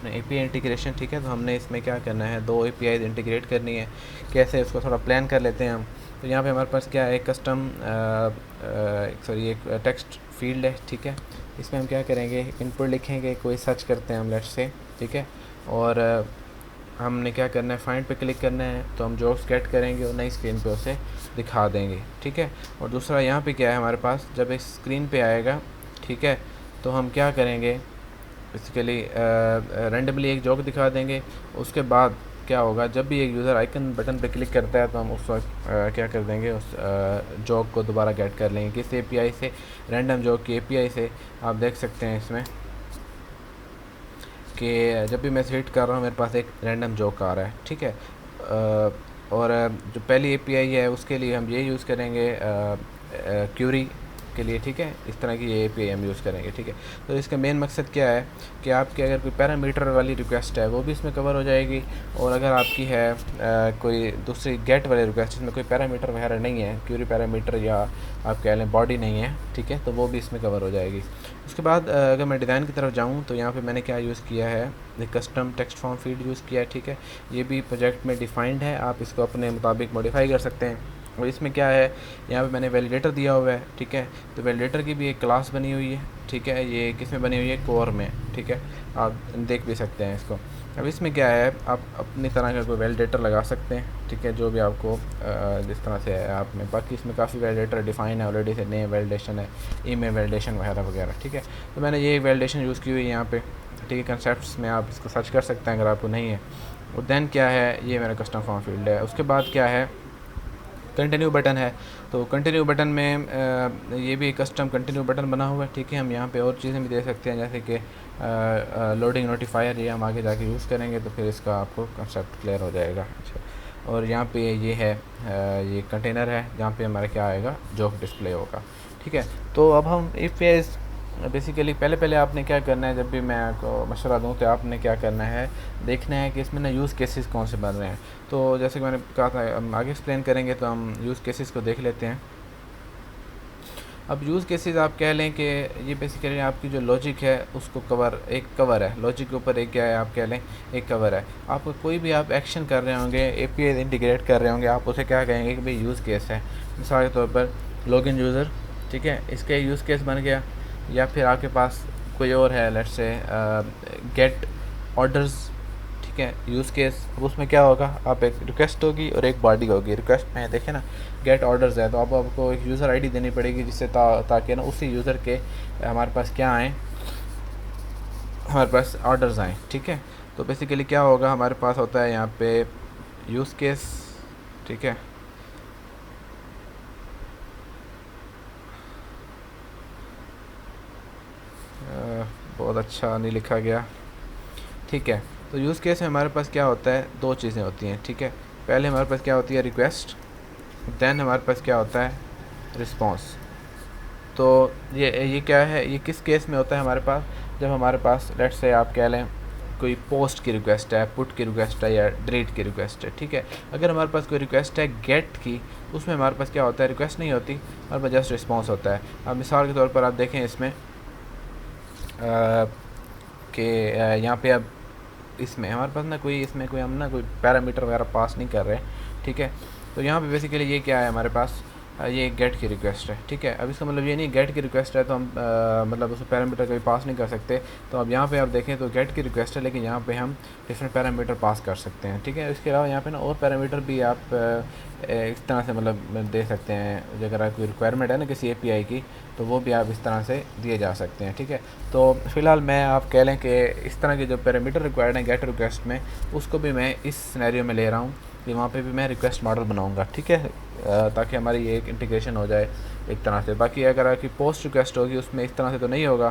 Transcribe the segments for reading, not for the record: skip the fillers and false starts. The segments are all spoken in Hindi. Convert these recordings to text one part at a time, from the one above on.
अपने API इंटीग्रेशन, ठीक है। तो हमने इसमें क्या करना है, 2 API इंटीग्रेट करनी है। कैसे, उसको थोड़ा प्लान कर लेते हैं हम। तो यहाँ पे हमारे पास क्या है, एक कस्टम एक टेक्स्ट फील्ड है, ठीक है। इसमें हम क्या करेंगे, इनपुट लिखेंगे, कोई सर्च करते हैं हम लेट्स से, ठीक है। और हमने क्या करना है, फाइंड पे क्लिक करना है, तो हम जॉब्स गेट करेंगे और नई स्क्रीन पे उसे दिखा देंगे, ठीक है। और दूसरा यहाँ पे क्या है हमारे पास, जब एक स्क्रीन पे आएगा, ठीक है, तो हम क्या करेंगे, बेसिकली रैंडमली एक जॉब दिखा देंगे। उसके बाद क्या होगा, जब भी एक यूज़र आइकन बटन पे क्लिक करता है तो हम उस वक्त क्या कर देंगे, उस जॉब को दोबारा गेट कर लेंगे। किस API से, रैंडम जॉब की API से। आप देख सकते हैं इसमें कि जब भी मैं हिट कर रहा हूँ मेरे पास एक रैंडम जॉक आ रहा है, ठीक है। और जो पहली API है उसके लिए हम ये यूज़ करेंगे क्यूरी के लिए, ठीक है। इस तरह की ये API हम यूज़ करेंगे, ठीक है। तो इसका मेन मकसद क्या है कि आपकी अगर कोई पैरामीटर वाली रिक्वेस्ट है वो भी इसमें कवर हो जाएगी, और अगर आपकी है कोई दूसरी गेट वाली रिक्वेस्ट जिसमें कोई पैरामीटर वगैरह नहीं है, क्यूरी पैरामीटर या आप कह लें बॉडी नहीं है, ठीक है, तो वो भी इसमें कवर हो जाएगी। उसके बाद अगर मैं डिज़ाइन की तरफ जाऊँ तो यहाँ पे मैंने क्या यूज़ किया है, एक custom text form field use किया है, ठीक है। ये भी प्रोजेक्ट में डिफाइंड है, आप इसको अपने मुताबिक मॉडिफाई कर सकते हैं। और इसमें क्या है, यहाँ पे मैंने वैलिडेटर दिया हुआ है, ठीक है। तो वैलिडेटर की भी एक क्लास बनी हुई है, ठीक है। ये किस में बनी हुई है, कोर में, ठीक है। आप देख भी सकते हैं इसको। अब इसमें क्या है, आप अपनी तरह का कोई वैलिडेटर लगा सकते हैं, ठीक है, जो भी आपको जिस तरह से है आप में। बाकी इसमें काफ़ी वैलिडेटर डिफाइन है ऑलरेडी से, नेम वैलिडेशन है, ईमेल वैलिडेशन वगैरह वगैरह, ठीक है। तो मैंने ये वैलिडेशन यूज़ की हुई है यहाँ पे, ठीक है। कंसेप्ट्स में आप इसको सर्च कर सकते हैं अगर आपको नहीं है। और देन क्या है, ये मेरा कस्टम फॉर्म फील्ड है। उसके बाद क्या है, कंटिन्यू बटन है। तो कंटिन्यू बटन में ये भी कस्टम कंटिन्यू बटन बना हुआ है, ठीक है। हम यहाँ पे और चीज़ें भी दे सकते हैं, जैसे कि लोडिंग नोटिफायर, ये हम आगे जाके यूज़ करेंगे तो फिर इसका आपको कंसेप्ट क्लियर हो जाएगा। अच्छा, और यहाँ पे ये है ये कंटेनर है जहाँ पे हमारा क्या आएगा, जॉब डिस्प्ले होगा, ठीक है। तो अब हम APIs बेसिकली पहले आपने क्या करना है, जब भी मैं आपको मशवरा दूँ तो आपने क्या करना है, देखना है कि इसमें ना यूज़ केसेस कौन से बन रहे हैं। तो जैसे कि मैंने कहा था हम आगे एक्सप्लेन करेंगे, तो हम यूज़ केसेस को देख लेते हैं। अब यूज़ केसेस आप कह लें कि ये बेसिकली आपकी जो लॉजिक है उसको एक कवर है, लॉजिक के ऊपर एक क्या है, आप कह लें एक कवर है। आपको कोई भी आप एक्शन कर रहे होंगे, API इंटीग्रेट कर रहे होंगे, आप उसे क्या कहेंगे कि भाई यूज़ केस है। मिसाल के तौर पर लॉगिन यूज़र, ठीक है, इसका यूज़ केस बन गया। या फिर आपके पास कोई और है, लेट्स से गेट ऑर्डर्स, ठीक है, यूज़ केस। अब उसमें क्या होगा, आप एक रिक्वेस्ट होगी और एक बॉडी होगी। रिक्वेस्ट में देखें ना गेट ऑर्डर्स है, तो अब आपको एक यूज़र आईडी देनी पड़ेगी जिससे ताकि ना उसी यूज़र के हमारे पास क्या आएँ, हमारे पास ऑर्डर्स आएँ, ठीक है। तो बेसिकली क्या होगा, हमारे पास होता है यहाँ पे यूज़ केस, ठीक है। बहुत अच्छा नहीं लिखा गया, ठीक है। तो यूज़ केस में हमारे पास क्या होता है, 2 चीज़ें होती हैं, ठीक है। पहले हमारे पास क्या होती है, रिक्वेस्ट, देन हमारे पास क्या होता है, रिस्पॉन्स। तो ये क्या है, ये किस केस में होता है हमारे पास, जब हमारे पास लेट्स से आप कह लें कोई पोस्ट की रिक्वेस्ट है, पुट की रिक्वेस्ट है या डिलीट की रिक्वेस्ट है, ठीक है। अगर हमारे पास कोई रिक्वेस्ट है गेट की, उसमें हमारे पास क्या होता है, रिक्वेस्ट नहीं होती, हमारे पास जस्ट रिस्पॉन्स होता है। अब मिसाल के तौर पर आप देखें इसमें कि यहाँ पे अब इसमें हमारे पास ना कोई हम ना कोई पैरामीटर वगैरह पास नहीं कर रहे, ठीक है। तो यहाँ पे बेसिकली ये क्या है हमारे पास, ये गेट की रिक्वेस्ट है, ठीक है। अब इसका मतलब ये नहीं गेट की रिक्वेस्ट है तो हम मतलब उसमें पैरामीटर कभी पास नहीं कर सकते। तो अब यहाँ पे आप देखें तो गेट की रिक्वेस्ट है, लेकिन यहाँ पे हम डिफरेंट पैरामीटर पास कर सकते हैं, ठीक है। इसके अलावा यहाँ पे ना और पैरामीटर भी आप इस तरह से मतलब दे सकते हैं, अगर कोई रिक्वायरमेंट है ना किसी API की, तो वो भी आप इस तरह से दिए जा सकते हैं, ठीक है। तो फ़िलहाल मैं आप कह लें कि इस तरह के जो पैरामीटर रिक्वायर्ड हैं गेट रिक्वेस्ट में, उसको भी मैं इस सिनेरियो में ले रहा हूँ कि वहाँ पे भी मैं रिक्वेस्ट मॉडल बनाऊँगा, ठीक है, ताकि हमारी ये एक इंटीग्रेशन हो जाए एक तरह से। बाकी अगर आपकी पोस्ट रिक्वेस्ट होगी उसमें इस तरह से तो नहीं होगा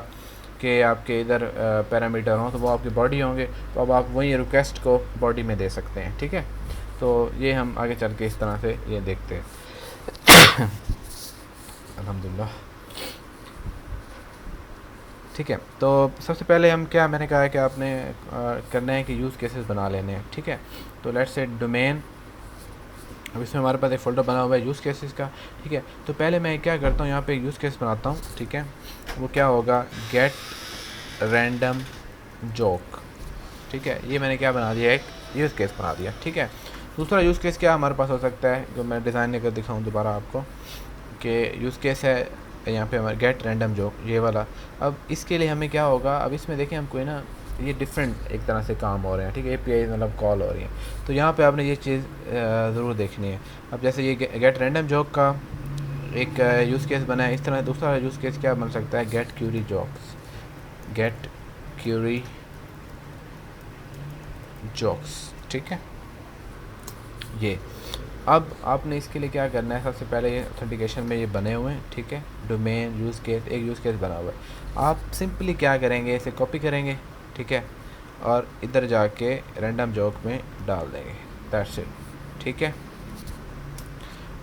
कि आपके इधर पैरामीटर हों, तो वो आपकी बॉडी होंगे, तो अब आप वही रिक्वेस्ट को बॉडी में दे सकते हैं, ठीक है। तो ये हम आगे चल के इस तरह से ये देखते हैं। अल्हम्दुलिल्लाह, ठीक है। तो सबसे पहले हम क्या, मैंने कहा है कि आपने करना है कि यूज़ केसेस बना लेने हैं, ठीक है। तो लेट्स से डोमेन, अब इसमें हमारे पास एक फ़ोल्डर बना हुआ है यूज़ केसेस का, ठीक है। तो पहले मैं क्या करता हूँ, यहाँ पे यूज़ केस बनाता हूँ, ठीक है। वो क्या होगा, गेट रैंडम जॉक, ठीक है, ये मैंने क्या बना दिया, एक यूज़ केस बना दिया। ठीक है, दूसरा यूज़ केस क्या हमारे पास हो सकता है, जो मैं डिज़ाइन कर दिखाऊँ दोबारा आपको, कि यूज़ केस है यहाँ पे हमारे गेट रैंडम जॉक, ये वाला। अब इसके लिए हमें क्या होगा, अब इसमें देखें हम कोई ना ये डिफरेंट एक तरह से काम हो रहे हैं। ठीक है, API मतलब कॉल हो रही है, तो यहाँ पे आपने ये चीज़ ज़रूर देखनी है। अब जैसे ये गेट रैंडम जॉक का एक यूज़ केस बना है, इस तरह दूसरा यूज़ केस क्या बन सकता है, get query jokes, get query jokes. ठीक है, ये अब आपने इसके लिए क्या करना है, सबसे पहले ये ऑथेंटिकेशन में ये बने हुए हैं। ठीक है, डोमेन यूज़ केस, एक यूज़ केस बना हुआ है। आप सिंपली क्या करेंगे, इसे कॉपी करेंगे, ठीक है, और इधर जाके रैंडम जॉक में डाल देंगे, दैट्स इट। ठीक है,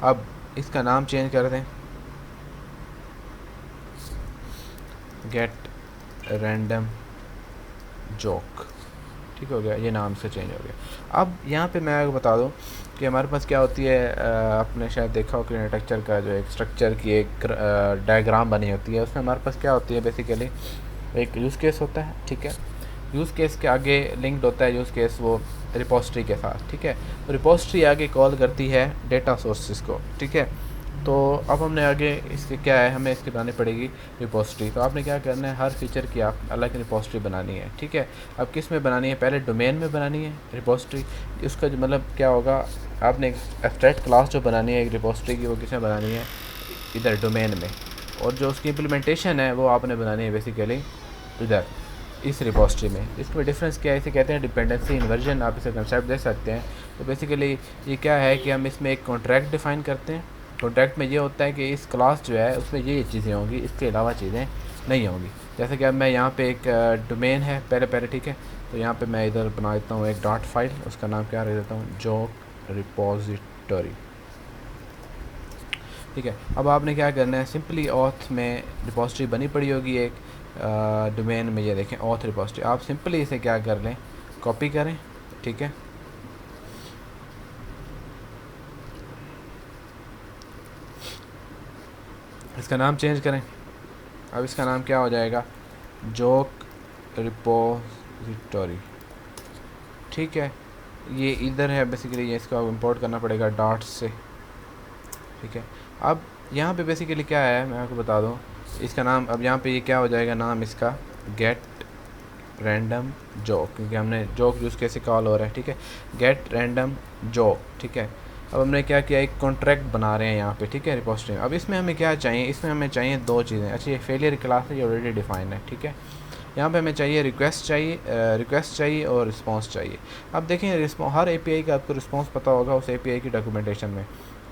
अब इसका नाम चेंज कर दें, गेट रैंडम जॉक। ठीक हो गया, ये नाम से चेंज हो गया। अब यहाँ पे मैं आपको बता दूँ कि हमारे पास क्या होती है, आपने शायद देखा हो कि आर्किटेक्चर का जो एक स्ट्रक्चर की एक डायग्राम बनी होती है, उसमें हमारे पास क्या होती है, बेसिकली एक यूज़ केस होता है। ठीक है, यूज़ केस के आगे लिंक्ड होता है यूज़ केस वो रिपोजिटरी के साथ। ठीक है, तो रिपोजिटरी आगे कॉल करती है डेटा सोर्सेज को। ठीक है, तो अब हमने आगे इसके क्या है, हमें इसकी बनानी पड़ेगी रिपोजिटरी। तो आपने क्या करना है, हर फीचर की आप अलग रिपोजिटरी बनानी है। ठीक है, अब किस में बनानी है, पहले डोमेन में बनानी है रिपोजिटरी। उसका जो मतलब क्या होगा, आपने एक एब्स्ट्रैक्ट क्लास जो बनानी है एक रिपोजिटरी की, वो किस में बनानी है, इधर डोमेन में। और जो उसकी इम्प्लीमेंटेशन है वो आपने बनानी है बेसिकली इधर इस रिपोजिटरी में। इसमें डिफरेंस क्या है, इसे कहते हैं डिपेंडेंसी इन्वर्जन, आप इसे कंसेप्ट दे सकते हैं। तो बेसिकली ये क्या है कि हम इसमें एक कॉन्ट्रैक्ट डिफ़ाइन करते हैं। कॉन्ट्रैक्ट में ये होता है कि इस क्लास जो है उसमें ये चीज़ें होंगी, इसके अलावा चीज़ें नहीं होंगी। जैसे कि अब मैं यहाँ पे एक डोमेन है पहले, ठीक है, तो यहाँ पे मैं इधर बना देता हूँ एक डॉट फाइल, उसका नाम क्या रख देता हूँ, जॉक रिपोजिटरी। ठीक है, अब आपने क्या करना है, सिंपली ऑथ में रिपोजिटरी बनी पड़ी होगी एक डोमेन में, ये देखें ऑथ रिपोजिटरी। आप सिंपली इसे क्या कर लें, कॉपी करें। ठीक है, इसका नाम चेंज करें। अब इसका नाम क्या हो जाएगा, जॉक रिपोजिटरी। ठीक है, ये इधर है बेसिकली, ये इसको इंपोर्ट करना पड़ेगा डॉट से। ठीक है, अब यहाँ पे बेसिकली क्या है मैं आपको बता दूँ, इसका नाम अब यहाँ पे ये क्या हो जाएगा, नाम इसका गेट रैंडम जॉक, क्योंकि हमने जॉक यूज़ कैसे कॉल हो रहा है। ठीक है, गेट रैंडम जॉक। ठीक है, अब हमने क्या किया, एक कॉन्ट्रैक्ट बना रहे हैं यहाँ पे। ठीक है, रिपोजिटरी में। अब इसमें हमें क्या चाहिए, इसमें हमें चाहिए दो चीज़ें। अच्छा, ये फेलियर क्लास है, ये ऑलरेडी डिफाइन है। ठीक है, यहाँ पे हमें चाहिए रिक्वेस्ट चाहिए और रिस्पांस चाहिए। अब देखें हर API का आपको रिस्पांस पता होगा उस API की डॉक्यूमेंटेशन में।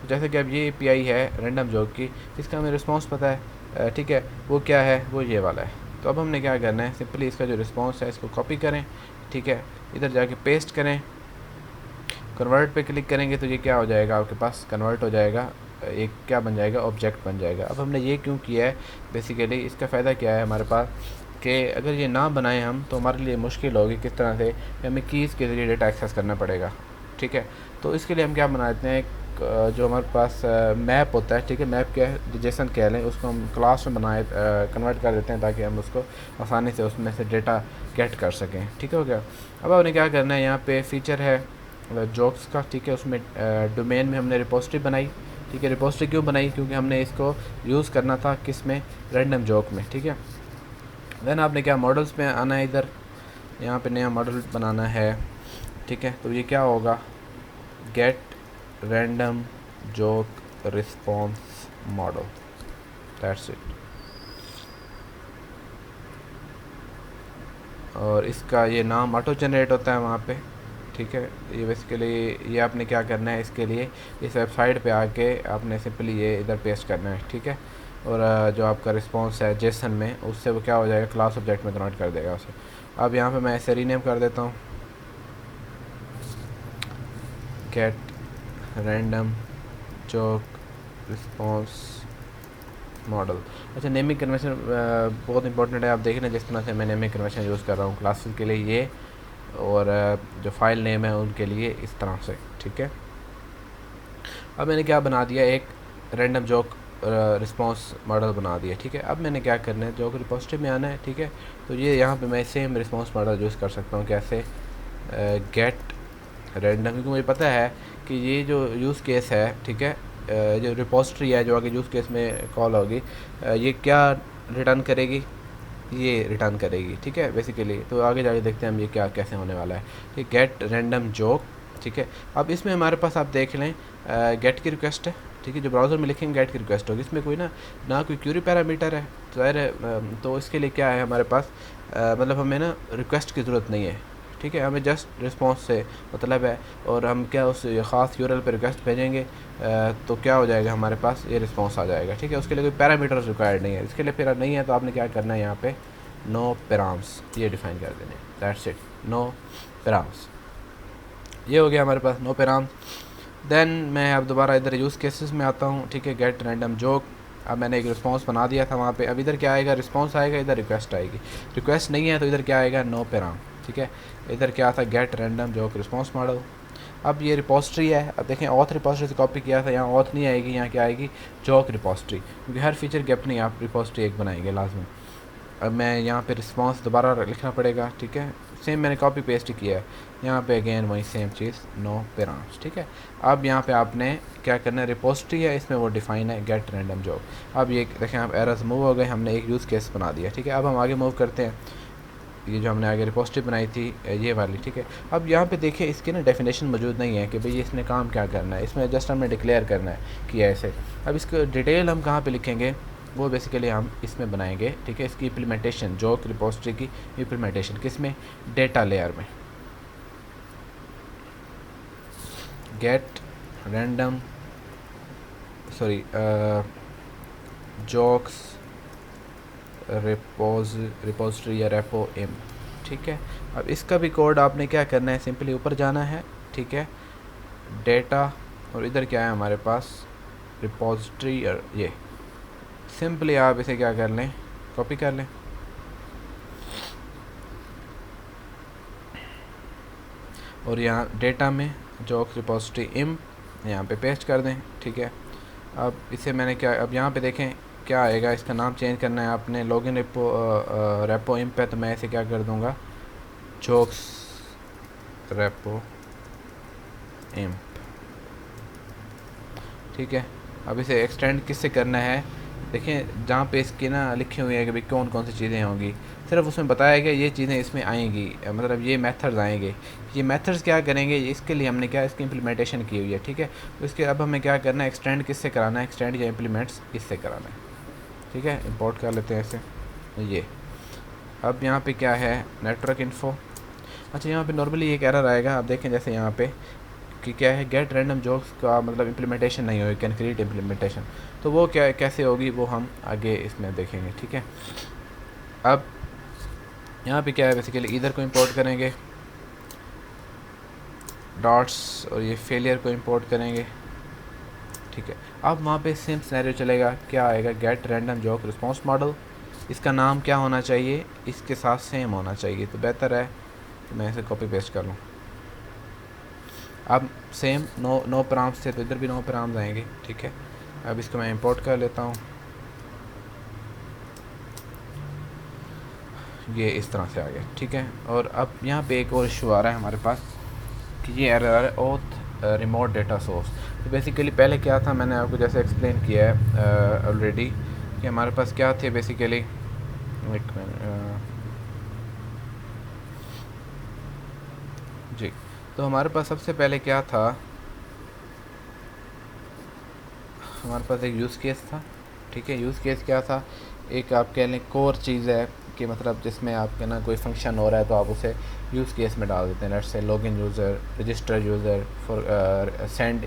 जैसे कि अब ये API है रैंडम जॉक की, इसका हमें रिस्पांस पता है। ठीक है, वो क्या है, वो ये वाला है। तो अब हमने क्या करना है, सिंपली इसका जो रिस्पांस है इसको कॉपी करें। ठीक है, इधर जाके पेस्ट करें, कन्वर्ट पे क्लिक करेंगे तो ये क्या हो जाएगा, आपके पास कन्वर्ट हो जाएगा, एक क्या बन जाएगा, ऑब्जेक्ट बन जाएगा। अब हमने ये क्यों किया है, बेसिकली इसका फ़ायदा क्या है हमारे पास, कि अगर ये ना बनाएं हम तो हमारे लिए मुश्किल होगी किस तरह से, हमें कीज़ के ज़रिए डेटा एक्सेस करना पड़ेगा। ठीक है, तो इसके लिए हम क्या बना देते हैं, एक जो हमारे पास मैप होता है। ठीक है, मैप क्या है, जेसन कह लें, उसको हम क्लास में बनाए कन्वर्ट कर देते हैं ताकि हम उसको आसानी से उसमें से डेटा गेट कर सकें। ठीक हो गया। अब आपने क्या करना है, यहाँ पे फीचर है जॉक्स का। ठीक है, उसमें डोमेन में हमने रिपोजिटरी बनाई। ठीक है, रिपोजिटरी क्यों बनाई, क्योंकि हमने इसको यूज़ करना था किस में, रैंडम जॉक में। ठीक है, देन आपने क्या मॉडल्स में आना है, इधर यहाँ पे नया मॉडल बनाना है। ठीक है, तो ये क्या होगा, get random joke response model, that's it. और इसका ये नाम ऑटो जनरेट होता है वहाँ पे। ठीक है, ये बेसिकली ये आपने क्या करना है, इसके लिए इस वेबसाइट पे आके आपने सिंपली ये इधर पेस्ट करना है। ठीक है, और जो आपका रिस्पांस है जेसन में, उससे वो क्या हो जाएगा, क्लास ऑब्जेक्ट में कन्वर्ट कर देगा उसे। अब यहाँ पे मैं ऐसे रीनेम कर देता हूँ, get random joke response model. अच्छा, नेमिंग कन्वेंशन बहुत इंपॉर्टेंट है। आप देख लें जिस तरह से मैं नेमिंग कन्वेंशन यूज़ कर रहा हूँ क्लासेस के लिए ये, और जो फाइल नेम है उनके लिए इस तरह से। ठीक है, अब मैंने क्या बना दिया, एक रैंडम जॉक रिस्पांस मॉडल बना दिया। ठीक है, अब मैंने क्या करना है, जॉक रिपोजिटरी में आना है। ठीक है, तो ये यहाँ पे मैं सेम रिस्पांस मॉडल यूज़ कर सकता हूँ, कैसे, गेट रैंडम, क्योंकि मुझे पता है कि ये जो यूज़ केस है, ठीक है, जो रिपोजिटरी है जो आगे यूज़ केस में कॉल होगी, ये क्या रिटर्न करेगी, ये रिटर्न करेगी, ठीक है बेसिकली। तो आगे जाके देखते हैं हम ये क्या कैसे होने वाला है। ठीक, गेट रैंडम जॉक, ठीक है। अब इसमें हमारे पास आप देख लें गेट की रिक्वेस्ट है, ठीक है, जो ब्राउज़र में लिखेंगे गेट की रिक्वेस्ट होगी। इसमें कोई ना कोई क्यूरी पैरामीटर है, ज़ाहिर है। तो इसके लिए क्या है हमारे पास, मतलब हमें ना रिक्वेस्ट की ज़रूरत नहीं है, ठीक है, हमें जस्ट रिस्पॉन्स से मतलब है। और हम क्या उस ख़ास यूआरएल पर रिक्वेस्ट भेजेंगे तो क्या हो जाएगा, हमारे पास ये रिस्पॉन्स आ जाएगा, ठीक है। उसके लिए कोई पैरामीटर्स रिक्वायर्ड नहीं है। इसके लिए फिर नहीं है तो आपने क्या करना है, यहाँ पे नो पैराम्स ये डिफ़ाइन कर देने, दैट्स इट, नो पैराम्स। ये हो गया हमारे पास नो पैराम्स। देन मैं अब दोबारा इधर यूज़ केसेस में आता हूँ, ठीक है, गेट रैंडम जॉक। अब मैंने एक रिस्पांस बना दिया था वहाँ पे। अब इधर क्या आएगा, रिस्पांस आएगा, इधर रिक्वेस्ट आएगी। रिक्वेस्ट नहीं है तो इधर क्या आएगा, नो पैराम, ठीक है। इधर क्या था, get random joke response model. अब ये रिपोजिटरी है, अब देखें ऑथ रिपोजिटरी से कॉपी किया था, यहाँ ऑथ नहीं आएगी, यहाँ क्या आएगी, जॉक रिपोजिटरी, क्योंकि हर फीचर के अपनी आप रिपोजिटरी एक बनाएंगे लाजमी। अब मैं यहाँ पे रिस्पांस दोबारा लिखना पड़ेगा, ठीक है, सेम मैंने कॉपी पेस्ट किया है, यहाँ पे अगेन वही सेम चीज़, नो पैराम्स, ठीक है। अब यहाँ पे आपने क्या करना है, रिपोजिटरी है इसमें वो डिफ़ाइन है गेट रैंडम जॉब। अब ये देखें आप एरर्स मूव हो गए, हमने एक यूज़ केस बना दिया, ठीक है। अब हम आगे मूव करते हैं, ये जो हमने आगे रिपोजिटरी बनाई थी ये वाली, ठीक है। अब यहाँ पे देखिए इसकी ना डेफिनेशन मौजूद नहीं है कि भाई इसने काम क्या करना है, इसमें जस्ट हमें डिक्लेयर करना है कि ऐसे। अब इसको डिटेल हम कहाँ पे लिखेंगे, वो बेसिकली हम इसमें बनाएंगे, ठीक है। इसकी इम्प्लीमेंटेशन जॉक रिपोजिटरी की इम्प्लीमेंटेशन किस में, डेटा लेयर में, get random sorry jokes repository या रेपो इम, ठीक है। अब इसका भी कोड आपने क्या करना है, सिंपली ऊपर जाना है, ठीक है, डेटा, और इधर क्या है हमारे पास रिपोजिटरी, और ये सिंपली आप इसे क्या कर लें, कॉपी कर लें, और यहाँ डेटा में जॉक्स रिपोजिटरी इम यहाँ पे पेस्ट कर दें, ठीक है। अब इसे मैंने क्या, अब यहाँ पे देखें क्या आएगा, इसका नाम चेंज करना है आपने, लॉगिन रेपो इम पे, तो मैं इसे क्या कर दूँगा, जॉक्स रेपो इम, ठीक है। अब इसे एक्सटेंड किससे करना है, देखें जहाँ पे इसकी ना लिखी हुई है कि भाई कौन कौन सी चीज़ें होंगी, सिर्फ उसमें बताया गया ये चीज़ें इसमें आएंगी, मतलब ये मेथड्स आएंगे। ये मेथड्स क्या करेंगे, इसके लिए हमने क्या इसकी इम्प्लीमेंटेशन की हुई है, ठीक है। इसके अब हमें क्या करना है, एक्सटेंड किससे कराना है, एक्सटेंड या इम्प्लीमेंट्स इससे कराना है, ठीक है। इंपोर्ट कर लेते हैं इसे, ये। अब यहाँ पे क्या है, नेटवर्क इन्फो। अच्छा, यहाँ पे नॉर्मली एक एरर आएगा, आप देखें जैसे यहाँ पे कि क्या है, गेट रैंडम जॉक्स का मतलब इम्प्लीमेंटेशन नहीं होगी, कैन इम्प्लीमेंटेशन, तो वो क्या कैसे होगी वो हम आगे इसमें देखेंगे, ठीक है। अब यहाँ पे क्या है, बेसिकली इधर को इंपोर्ट करेंगे डॉट्स, और ये फेलियर को इंपोर्ट करेंगे, ठीक है। अब वहाँ पे सेम सिनेरियो चलेगा, क्या आएगा, get random joke response model, इसका नाम क्या होना चाहिए, इसके साथ सेम होना चाहिए, तो बेहतर है कि मैं इसे कॉपी पेस्ट कर लूँ। अब सेम नो पैराम्स थे तो इधर भी नो पैराम्स आएंगे, ठीक है। अब इसको मैं इंपोर्ट कर लेता हूँ, ये इस तरह से आ गया, ठीक है। और अब यहाँ पे एक और इशू आ रहा है हमारे पास कि ये एरर आ रहा है, ओथ रिमोट डेटा सोर्स। तो बेसिकली पहले क्या था, मैंने आपको जैसे एक्सप्लेन किया है ऑलरेडी कि हमारे पास क्या थे बेसिकली, एक मिनट जी। तो हमारे पास सबसे पहले क्या था, हमारे पास एक यूज़ केस था, ठीक है। यूज़ केस क्या था, एक आप कह लें कोर चीज़ है कि मतलब जिसमें आपके ना कोई फंक्शन हो रहा है तो आप उसे यूज़ केस में डाल देते हैं, let's say login user, register user, for send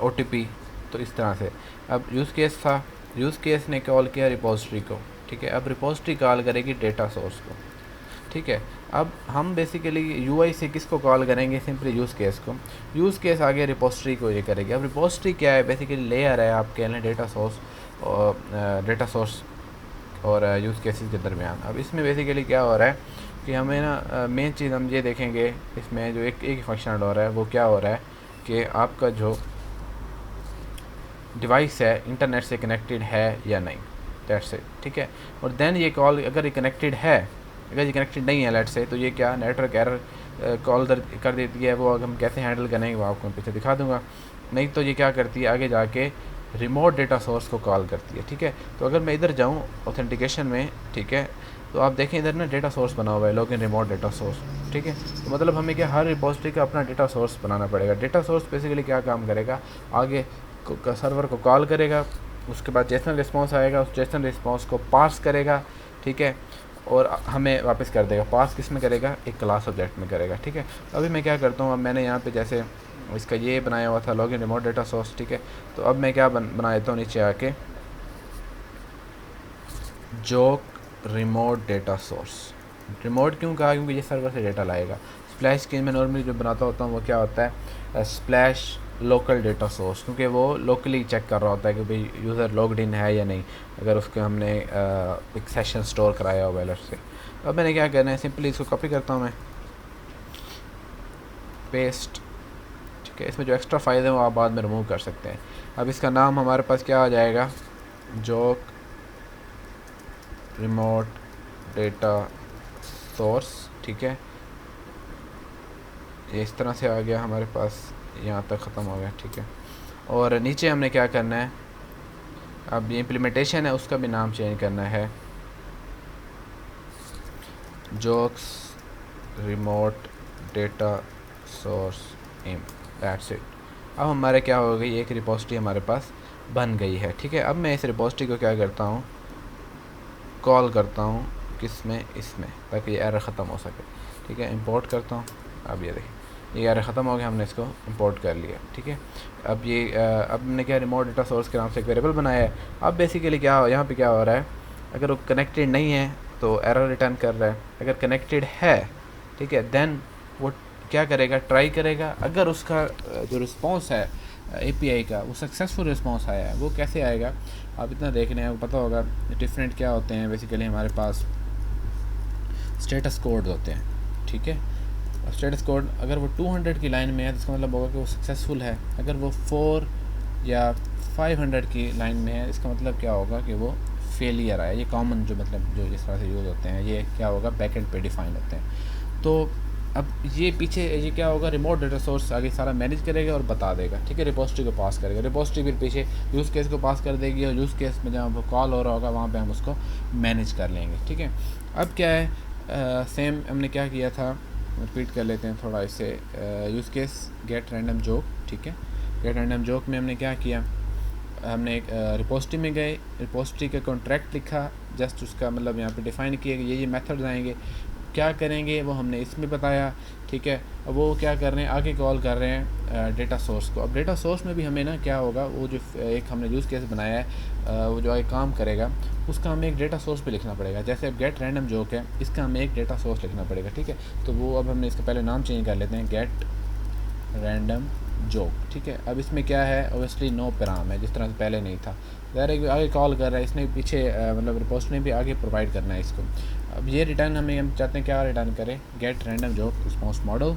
OTP, तो इस तरह से। अब यूज़ केस था, यूज़ केस ने कॉल किया रिपोजिटरी को, ठीक है। अब रिपोजिटरी कॉल करेगी डेटा सोर्स को, ठीक है। अब हम बेसिकली UI से किसको कॉल करेंगे, सिंपली यूज़ केस को, यूज़ केस आगे रिपोजिटरी को ये करेगी। अब रिपोजिटरी क्या है, बेसिकली लेयर है, आप कह लें डेटा सोर्स और यूज़ केसेस के दरमियान। अब इसमें बेसिकली क्या हो रहा है कि हमें ना मेन चीज़ हम ये देखेंगे, इसमें जो एक फंक्शन हो रहा है वो क्या हो रहा है कि आपका जो डिवाइस है इंटरनेट से कनेक्टेड है या नहीं, दैट्स इट, ठीक है। और देन ये कॉल अगर ये कनेक्टेड है, अगर ये कनेक्टेड नहीं है लेट्स से, तो ये क्या नेटवर्क एरर कॉल कर देती है, वो हम कैसे हैंडल करेंगे वो आपको पीछे दिखा दूँगा। नहीं तो ये क्या करती है, आगे जाके रिमोट डेटा सोर्स को कॉल करती है, ठीक है। तो अगर मैं इधर जाऊँ ऑथेंटिकेशन में, ठीक है, तो आप देखें इधर ना डेटा सोर्स बना हुआ है, लॉगिन रिमोट डेटा सोर्स, ठीक है। तो मतलब हमें क्या, हर रिपोजिटरी का अपना डेटा सोर्स बनाना पड़ेगा। डेटा सोर्स बेसिकली क्या काम करेगा, आगे सर्वर को कॉल करेगा, उसके बाद जेसन रिस्पॉन्स आएगा, उस जेसन रिस्पॉन्स को पार्स करेगा, ठीक है, और हमें वापस कर देगा। पास किस में करेगा, एक क्लास ऑब्जेक्ट में करेगा, ठीक है। तो अभी मैं क्या करता हूँ, अब मैंने यहाँ पे जैसे इसका ये बनाया हुआ था लॉगिन रिमोट डेटा सोर्स, ठीक है। तो अब मैं क्या बना देता हूँ, नीचे आके joke remote data source. Remote क्यों कहा, क्योंकि ये सर्वर से डेटा लाएगा। स्प्लैश स्क्रीन में नॉर्मली जो बनाता होता हूँ वो क्या होता है, स्प्लैश लोकल डेटा सोर्स, क्योंकि वो लोकली चेक कर रहा होता है कि भाई यूज़र लॉग्ड इन है या नहीं, अगर उसके हमने एक सेशन स्टोर कराया हो वेलर से। अब मैंने क्या करना है, सिंपली इसको कॉपी करता हूँ मैं, पेस्ट, ठीक है। इसमें जो एक्स्ट्रा फाइल है वो आप बाद में रिमूव कर सकते हैं। अब इसका नाम हमारे पास क्या आ जाएगा, जोक रिमोट डेटा सोर्स, ठीक है। ये इस तरह से आ गया हमारे पास, यहाँ तक ख़त्म हो गया, ठीक है। और नीचे हमने क्या करना है, अब ये इम्प्लीमेंटेशन है उसका भी नाम चेंज करना है, जोक्स रिमोट डेटा सोर्स इम, दैट्स इट। अब हमारे क्या हो गई, एक रिपोजिटरी हमारे पास बन गई है, ठीक है। अब मैं इस रिपोजिटरी को क्या करता हूँ, कॉल करता हूँ किस में, इसमें, ताकि ये एरर ख़त्म हो सके, ठीक है। इंपोर्ट करता हूँ, अब ये देखिए ये एरर ख़त्म हो गया, हमने इसको इंपोर्ट कर लिया, ठीक है। अब ये अब हमने क्या रिमोट डेटा सोर्स के नाम से एक वेरिएबल बनाया है। अब बेसिकली क्या यहाँ पे क्या हो रहा है, अगर वो कनेक्टेड नहीं है तो एरर रिटर्न कर रहा है, अगर कनेक्टेड है, ठीक है, देन वो क्या करेगा, ट्राई करेगा। अगर उसका जो रिस्पॉन्स है एपीआई का वो सक्सेसफुल रिस्पॉन्स आया है, वो कैसे आएगा आप इतना देख रहे हैं, पता होगा डिफरेंट क्या होते हैं। बेसिकली हमारे पास स्टेटस कोड होते हैं, ठीक है। स्टेटस कोड अगर वो 200 की लाइन में है तो इसका मतलब होगा कि वो सक्सेसफुल है। अगर वो 4 या 500 की लाइन में है, इसका मतलब क्या होगा कि वो फेलियर आया। ये कॉमन जो मतलब जो इस तरह से यूज़ होते हैं, ये क्या होगा, बैकएंड पे डिफाइन होते हैं। तो अब ये पीछे ये क्या होगा, रिमोट डेटा सोर्स आगे सारा मैनेज करेगा और बता देगा, ठीक है। रिपोजिटरी को पास करेगा, रिपोजिटरी फिर पीछे यूज़ केस को पास कर देगी, और यूज़ केस में जहाँ कॉल हो रहा होगा वहाँ पे हम उसको मैनेज कर लेंगे, ठीक है। अब क्या है, सेम हमने क्या किया था, रिपीट कर लेते हैं थोड़ा इसे। Use case gate random joke, ठीक है। गेट रैंडम जोक में हमने क्या किया, हमने एक रिपोजिटरी में गए, रिपोजिटरी का कॉन्ट्रैक्ट लिखा, जस्ट उसका मतलब यहाँ पे डिफ़ाइन किया कि ये मेथड्स आएंगे, क्या करेंगे वो हमने इसमें बताया, ठीक है। अब वो क्या कर रहे हैं, आगे कॉल कर रहे हैं डेटा सोर्स को। अब डेटा सोर्स में भी हमें ना क्या होगा, वो जो एक हमने यूज़ केस बनाया है वो जो आगे काम करेगा उसका हमें एक डेटा सोर्स पे लिखना पड़ेगा। जैसे अब गेट रैंडम जोक है, इसका हमें एक डेटा सोर्स लिखना पड़ेगा, ठीक है। तो वो अब हमने इसका पहले नाम चेंज कर लेते हैं, गेट रैंडम जोक, ठीक है। अब इसमें क्या है, ओबियसली नो पैराम है, जिस तरह से पहले नहीं था। डायरेक्ट आगे कॉल कर रहा है, इसने पीछे मतलब रिपोजिटरी ने भी आगे प्रोवाइड करना है इसको। अब ये रिटर्न हम चाहते हैं क्या रिटर्न करें, gate random joke response model.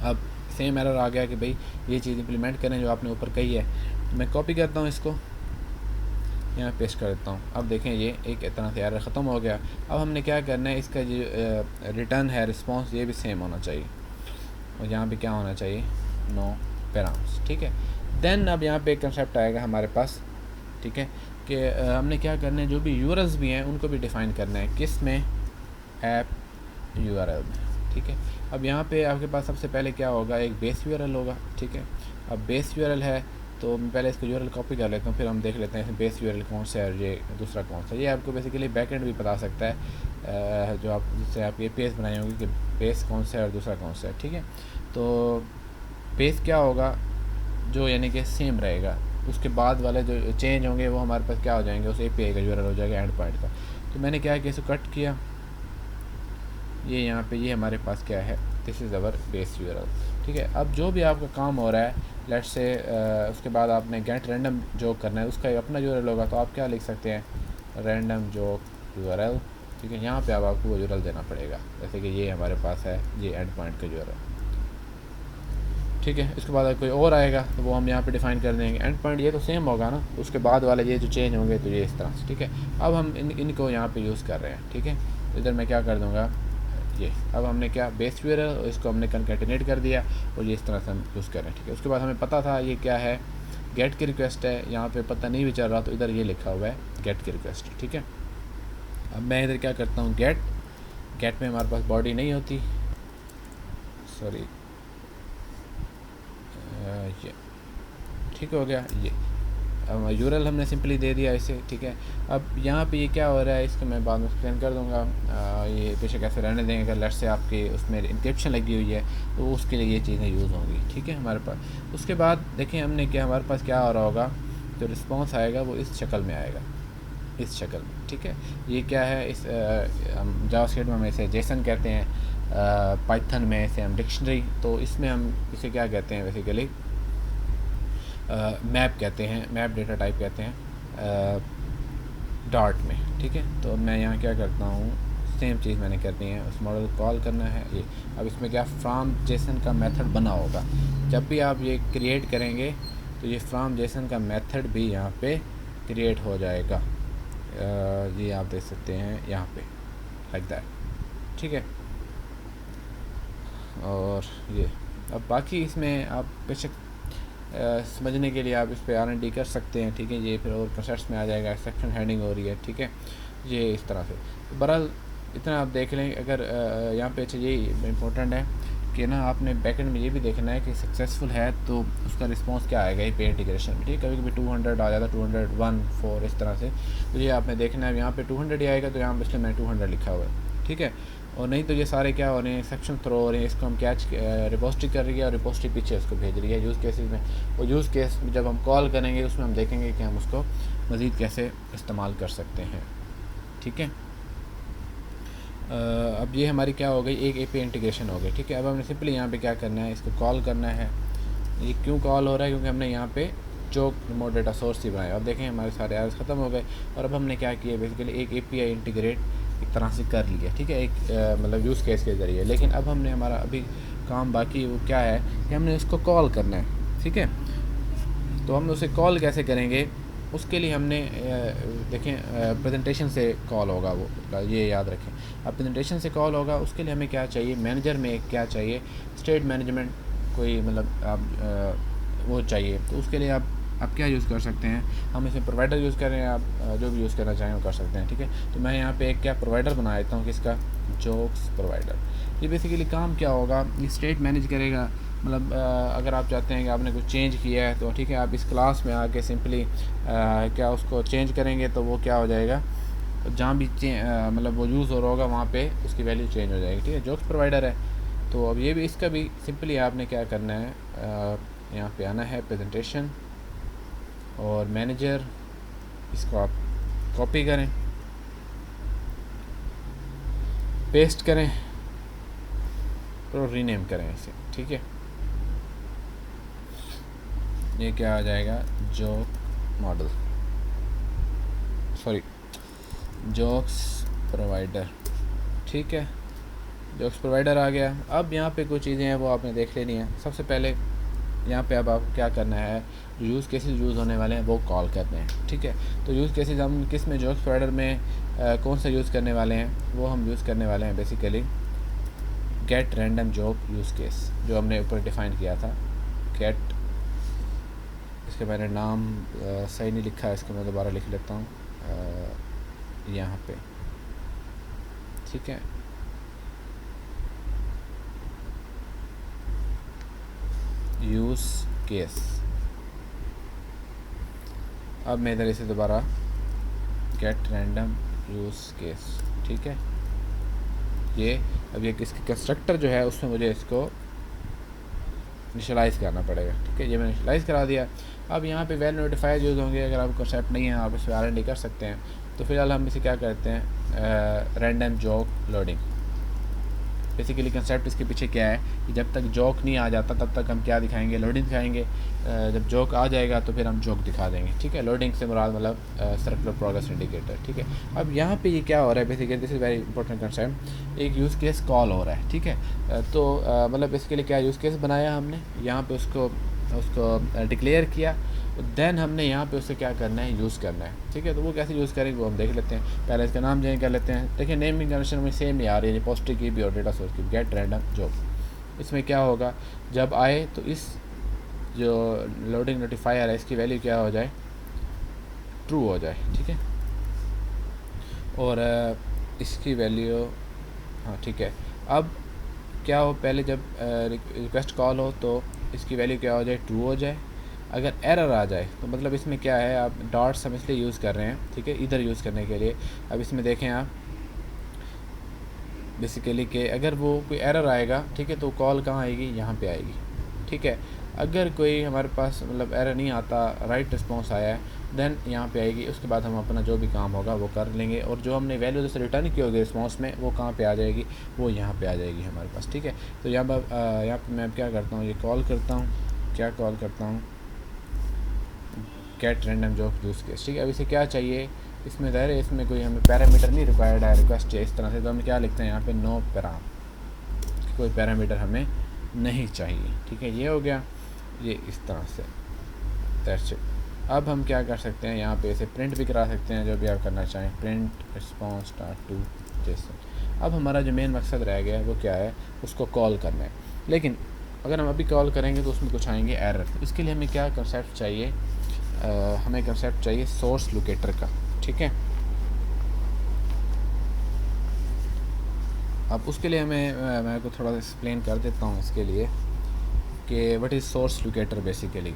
अब सेम एरर आ गया कि भाई ये चीज़ इंप्लीमेंट करें जो आपने ऊपर कही है। तो मैं कॉपी करता हूँ इसको, यहाँ पेस्ट कर देता हूँ। अब देखें ये एक तरह से एरर ख़त्म हो गया। अब हमने क्या करना है, इसका जो रिटर्न है रिस्पॉन्स ये भी सेम होना चाहिए, और यहाँ पे क्या होना चाहिए, नो पैराम्स, ठीक है। देन अब यहाँ पे एक कंसेप्ट आएगा हमारे पास, ठीक है, कि हमने क्या करना है, जो भी यूआरएल्स भी हैं उनको भी डिफ़ाइन करना है, किस में, ऐप यूआरएल में, ठीक है। अब यहाँ पे आपके पास सबसे पहले क्या होगा, एक बेस यूआरएल होगा, ठीक है। अब बेस यूआरएल है तो मैं पहले इसको यूआरएल कॉपी कर लेता हूँ, फिर हम देख लेते हैं इसमें बेस यूआरएल कौन सा है और ये दूसरा कौन सा है। ये आपको बेसिकली बैकएंड भी बता सकता है, जो आप जिससे आप एपीआई बनाई होगी कि बेस कौन सा है और दूसरा कौन सा है, ठीक है। तो बेस क्या होगा, जो यानी कि सेम रहेगा, उसके बाद वाले जो चेंज होंगे वो हमारे पास क्या हो जाएंगे, उस एपीआई का यूआरएल हो जाएगा एंड पॉइंट का। तो मैंने क्या किया, इसको कट किया, ये यहाँ पे ये हमारे पास क्या है, this is our base URL, ठीक है। अब जो भी आपका काम हो रहा है, लेट्स से उसके बाद आपने गेट रैंडम जोक करना है, उसका अपना यूआरएल होगा, तो आप क्या लिख सकते हैं, रैंडम जोक यूआरएल, ठीक है। यहाँ पे अब आपको वो यूआरएल देना पड़ेगा, जैसे कि ये हमारे पास है, ये एंड पॉइंट का यूआरएल, ठीक है। इसके बाद अगर कोई और आएगा तो वो हम यहाँ पे डिफ़ाइन कर देंगे। एंड पॉइंट ये तो सेम होगा ना, उसके बाद वाले ये जो चेंज होंगे तो ये इस तरह से, ठीक है। अब हम इनको यहाँ पे यूज़ कर रहे हैं, ठीक है। तो इधर मैं क्या कर दूँगा, ये अब हमने क्या बेस यूआरएल और इसको हमने कंकैटिनेट कर दिया और ये इस तरह से हम यूज़ कर रहे हैं, ठीक है। उसके बाद हमें पता था ये क्या है, गेट की रिक्वेस्ट है, यहाँ पे पता नहीं भी चल रहा तो इधर ये लिखा हुआ है गेट की रिक्वेस्ट, ठीक है। अब मैं इधर क्या करता हूँ, गेट में हमारे पास बॉडी नहीं होती, सॉरी ये ठीक हो गया। ये अब यूआरएल हमने सिंपली दे दिया इसे, ठीक है। अब यहाँ पे ये क्या हो रहा है इसको मैं बाद में एक्सप्लेन कर दूँगा। ये बेशक ऐसे रहने देंगे, अगर लेट से आपके उसमें इंक्रिप्शन लगी हुई है तो उसके लिए ये चीज़ें यूज़ होंगी, ठीक है हमारे पास। उसके बाद देखें हमने क्या, हमारे पास क्या हो रहा होगा, जो रिस्पॉन्स आएगा वो इस शक्ल में आएगा, इस शक्ल में, ठीक है। ये क्या है, इस जावास्क्रिप्ट में हम इसे जेसन कहते हैं, पाइथन में इसे हम डिक्शनरी, तो इसमें हम इसे क्या कहते हैं बेसिकली मैप कहते हैं, मैप डेटा टाइप कहते हैं डॉट में, ठीक है। तो मैं यहाँ क्या करता हूँ, सेम चीज़ मैंने करनी है, उस मॉडल को कॉल करना है ये। अब इसमें क्या फ्रॉम जेसन का मेथड बना होगा, जब भी आप ये क्रिएट करेंगे तो ये फ्रॉम जेसन का मेथड भी यहाँ पे क्रिएट हो जाएगा, ये आप देख सकते हैं यहाँ पे लाइक दैट, ठीक है। और ये अब बाकी इसमें आप बेशक समझने के लिए आप इस पर R&D कर सकते हैं, ठीक है। ये फिर और कंसेप्ट्स में आ जाएगा, सेक्शन हेडिंग हो रही है, ठीक है। ये इस तरह से तो बहरहाल इतना आप देख लें। अगर यहाँ पे अच्छा ये इम्पोर्टेंट है कि ना आपने बैकएंड में ये भी देखना है कि सक्सेसफुल है तो उसका रिस्पांस क्या आएगा ये पे इंटीग्रेशन में, ठीक है। कभी कभी 200 आ जाता है, 200, 1, 4 इस तरह से, तो ये आपने देखना है। यहाँ पे 200 ही आएगा तो यहाँ पर इसलिए मैंने 200 लिखा हुआ है, ठीक है। और नहीं तो ये सारे क्या हो रहे हैं, सेक्शन थ्रो हो रहे हैं, इसको हम कैच रिपोस्ट्री कर रही है और रिपोस्ट्री पीछे उसको भेज रही है यूज़ केसेस में। और यूज़ केस जब हम कॉल करेंगे उसमें हम देखेंगे कि हम उसको मज़ीद कैसे इस्तेमाल कर सकते हैं, ठीक है। अब ये हमारी क्या हो गई, एक API इंटीग्रेशन हो गई, ठीक है। अब हमने सिंपली यहाँ पे क्या करना है, इसको कॉल करना है। ये क्यों कॉल हो रहा है, क्योंकि हमने यहाँ पे जो रिमोट डेटा सोर्स ही बनाया। अब देखें हमारे सारे एरर्स ख़त्म हो गए और अब हमने क्या किया, बेसिकली एक API इंटीग्रेट एक तरह से कर लिया, ठीक है, एक मतलब यूज़ केस के ज़रिए। लेकिन अब हमने हमारा अभी काम बाकी वो क्या है कि हमने उसको कॉल करना है, ठीक है। तो हम उसे कॉल कैसे करेंगे, उसके लिए हमने देखें प्रेजेंटेशन से कॉल होगा वो, ये याद रखें। अब प्रेजेंटेशन से कॉल होगा, उसके लिए हमें क्या चाहिए, मैनेजर में क्या चाहिए, स्टेट मैनेजमेंट कोई मतलब आप वो चाहिए। तो उसके लिए आप क्या यूज़ कर सकते हैं, हम इसमें प्रोवाइडर यूज़ करें, आप जो भी यूज़ करना चाहें वो कर सकते हैं, ठीक है। तो मैं यहाँ पे एक क्या प्रोवाइडर बना देता हूँ, किसका, जोक्स प्रोवाइडर। ये बेसिकली काम क्या होगा, ये स्टेट मैनेज करेगा। मतलब अगर आप चाहते हैं कि आपने कुछ चेंज किया है तो ठीक है, आप इस क्लास में आके सिंपली क्या उसको चेंज करेंगे तो वो क्या हो जाएगा, तो जहाँ भी मतलब वो यूज़ हो रहा होगा वहाँ पे उसकी वैल्यू चेंज हो जाएगी, ठीक है। जोक्स प्रोवाइडर है तो अब ये भी, इसका भी सिंपली आपने क्या करना है, यहाँ पे आना है प्रेजेंटेशन और मैनेजर, इसको आप कॉपी करें, पेस्ट करें और रीनेम करें इसे, ठीक है। ये क्या आ जाएगा, joke model, sorry jokes provider, ठीक है। जोक्स प्रोवाइडर आ गया। अब यहाँ पे कुछ चीज़ें हैं वो आपने देख लेनी है। सबसे पहले यहाँ पे अब आपको क्या करना है, जो यूज़ केसेस यूज़ होने वाले हैं वो कॉल करते हैं, ठीक है। तो यूज़ केसेस हम किस में, जोक्स प्रोवाइडर में कौन सा यूज़ करने वाले हैं, वो हम यूज़ करने वाले हैं basically gate random joke use case, जो हमने ऊपर डिफ़ाइन किया था। गेट, इसके मैंने नाम सही नहीं लिखा है, इसको मैं दोबारा लिख लेता हूँ यहाँ पे, ठीक है। यूज़ केस, अब मैं इधर इसे दोबारा गेट रैंडम यूज़ केस, ठीक है। ये अब ये इसकी कंस्ट्रक्टर जो है उसमें मुझे इसको इनिशियलाइज़ करना पड़ेगा, ठीक है। ये मैंने इनिशियलाइज़ करा दिया। अब यहाँ पे वैल्यू नोटिफायर यूज़ होंगे, अगर आपको कंसेप्ट नहीं है आप इस पर R&D कर सकते हैं। तो फिलहाल हम इसे क्या करते हैं, random joke loading. Basically concept इसके पीछे क्या है कि जब तक जोक नहीं आ जाता तब तक हम क्या दिखाएंगे, लोडिंग दिखाएंगे। जब जोक आ जाएगा तो फिर हम जोक दिखा देंगे, ठीक है। लोडिंग से मुराद मतलब सर्कुलर प्रोग्रेस इंडिकेटर, ठीक है। अब यहाँ पे ये क्या हो रहा है, basically this is very important concept, एक यूज़ केस कॉल हो रहा है, ठीक है। तो मतलब बेसिकली क्या यूज़ केस बनाया हमने, यहाँ पे उसको उसको डिक्लेयर किया, देन हमने यहाँ पे उसे क्या करना है, यूज़ करना है। ठीक है, तो वो कैसे यूज़ करेंगे वो हम देख लेते हैं। पहले इसका नाम चेंज कर लेते हैं। देखिए नेमिंग कन्वेंशन में सेम ही आ रही है, रिपोजिटरी की भी और डेटा सोर्स की, गेट रैंडम जॉब। इसमें क्या होगा, जब आए तो इस जो लोडिंग नोटिफायर है इसकी वैल्यू क्या हो जाए, ट्रू हो जाए। ठीक है, और इसकी वैल्यू, हाँ ठीक है। अब क्या हो, पहले जब रिक्वेस्ट कॉल हो तो इसकी वैल्यू क्या हो जाए, ट्रू हो जाए। अगर एरर आ जाए तो मतलब इसमें क्या है, आप डॉट्स हम इसलिए यूज़ कर रहे हैं, ठीक है, इधर यूज़ करने के लिए। अब इसमें देखें आप बेसिकली कि अगर वो कोई एरर आएगा, ठीक है, तो कॉल कहाँ आएगी, यहाँ पे आएगी। ठीक है, अगर कोई हमारे पास मतलब एरर नहीं आता, राइट रिस्पॉन्स आया है, देन यहाँ पे आएगी। उसके बाद हम अपना जो भी काम होगा वो कर लेंगे, और जो हमने वैल्यू जैसे रिटर्न की होगी रिस्पॉन्स में, वो कहाँ पे आ जाएगी, वो यहाँ पे आ जाएगी हमारे पास। ठीक है, तो यहाँ पर मैं क्या करता हूँ, ये कॉल करता हूँ, क्या कॉल करता हूँ, get random job use case. ठीक है, अब इसे क्या चाहिए, इसमें ज़ाहिर है इसमें कोई हमें पैरामीटर नहीं रिक्वायर्ड है, रिक्वेस्ट है इस तरह से, तो हम क्या लिखते हैं यहाँ पे, नो पैराम, कोई पैरामीटर हमें नहीं चाहिए। ठीक है, ये हो गया, ये इस तरह से, दैट्स इट। अब हम क्या कर सकते हैं, यहाँ पे इसे प्रिंट भी करा सकते हैं, जो भी आप करना चाहें, प्रिंट रिस्पॉन्स स्टार्ट टू जैसे। अब हमारा जो मेन मकसद रह गया है वो क्या है, उसको कॉल करना है। लेकिन अगर हम अभी कॉल करेंगे तो उसमें कुछ आएंगे एरर। इसके लिए हमें क्या कंसेप्ट चाहिए, हमें कंसेप्ट चाहिए सोर्स लोकेटर का। ठीक है, अब उसके लिए मैं को थोड़ा सा एक्सप्लेन कर देता हूँ इसके लिए कि what is source locator basically.